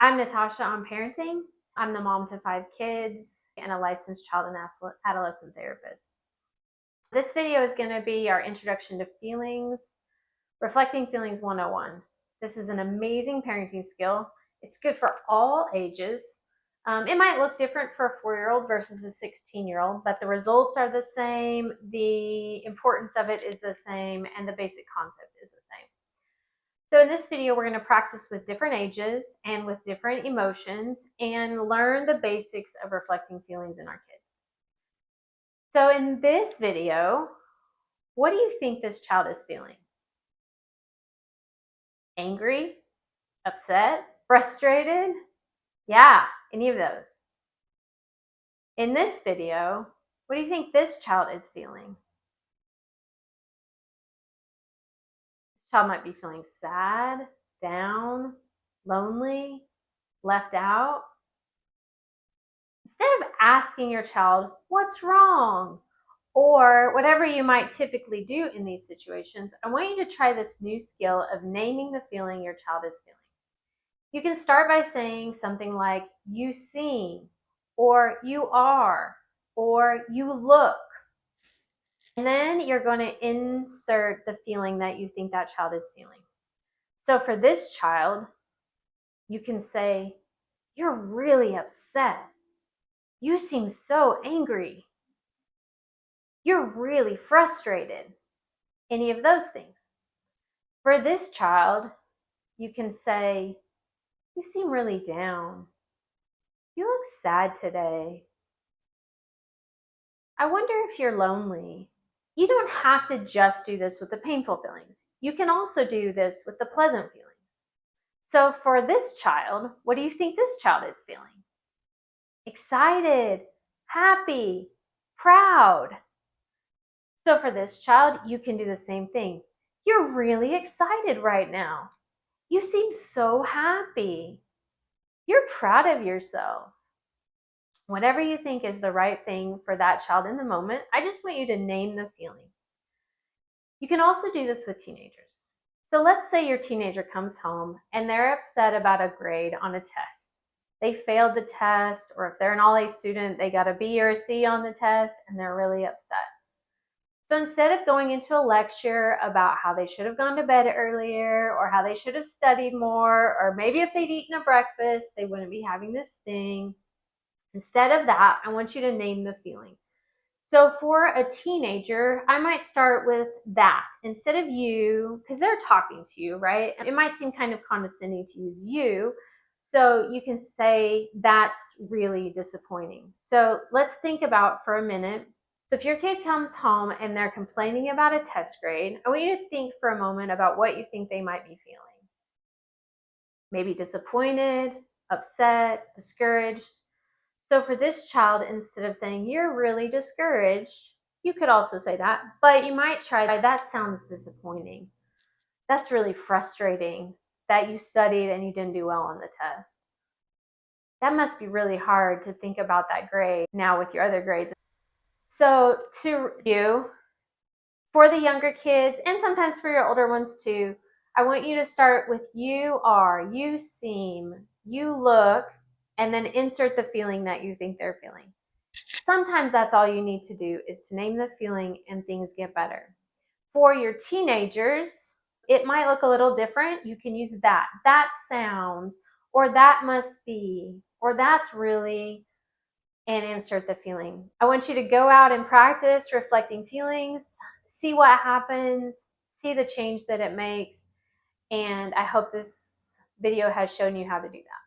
I'm Natasha on parenting. I'm the mom to 5 kids and a licensed child and adolescent therapist. This video is going to be our introduction to feelings, Reflecting Feelings 101. This is an amazing parenting skill. It's good for all ages. It might look different for a 4-year-old versus a 16-year-old, but the results are the same, the importance of it is the same, and the basic concept is the same. So in this video, we're going to practice with different ages and with different emotions and learn the basics of reflecting feelings in our kids. So in this video, what do you think this child is feeling? Angry? Upset? Frustrated? Yeah, any of those. In this video, what do you think this child is feeling? This child might be feeling sad, down, lonely, left out. Instead of asking your child, what's wrong? Or whatever you might typically do in these situations, I want you to try this new skill of naming the feeling your child is feeling. You can start by saying something like, you seem, or you are, or you look. And then you're going to insert the feeling that you think that child is feeling. So for this child, you can say, you're really upset. You seem so angry. You're really frustrated. Any of those things. For this child, you can say, you seem really down. You look sad today. I wonder if you're lonely. You don't have to just do this with the painful feelings. You can also do this with the pleasant feelings. So for this child, what do you think this child is feeling? Excited, happy, proud. So for this child, you can do the same thing. You're really excited right now. You seem so happy. You're proud of yourself. Whatever you think is the right thing for that child in the moment, I just want you to name the feeling. You can also do this with teenagers. So let's say your teenager comes home and they're upset about a grade on a test. They failed the test, or if they're an all-A student, they got a B or a C on the test and they're really upset. So instead of going into a lecture about how they should have gone to bed earlier or how they should have studied more, or maybe if they'd eaten a breakfast, they wouldn't be having this thing. Instead of that, I want you to name the feeling. So for a teenager, I might start with that instead of you, because they're talking to you, right? It might seem kind of condescending to use you. So you can say, that's really disappointing. So let's think about for a minute. So if your kid comes home and they're complaining about a test grade, I want you to think for a moment about what you think they might be feeling. Maybe disappointed, upset, discouraged. So for this child, instead of saying, you're really discouraged, you could also say that, but you might try, that sounds disappointing. That's really frustrating that you studied and you didn't do well on the test. That must be really hard to think about that grade now with your other grades. So to review, for the younger kids, and sometimes for your older ones too, I want you to start with you are, you seem, you look, and then insert the feeling that you think they're feeling. Sometimes that's all you need to do is to name the feeling and things get better. For your teenagers, it might look a little different. You can use that sounds, or that must be, or that's really, and insert the feeling. I want you to go out and practice reflecting feelings, see what happens, see the change that it makes, and I hope this video has shown you how to do that.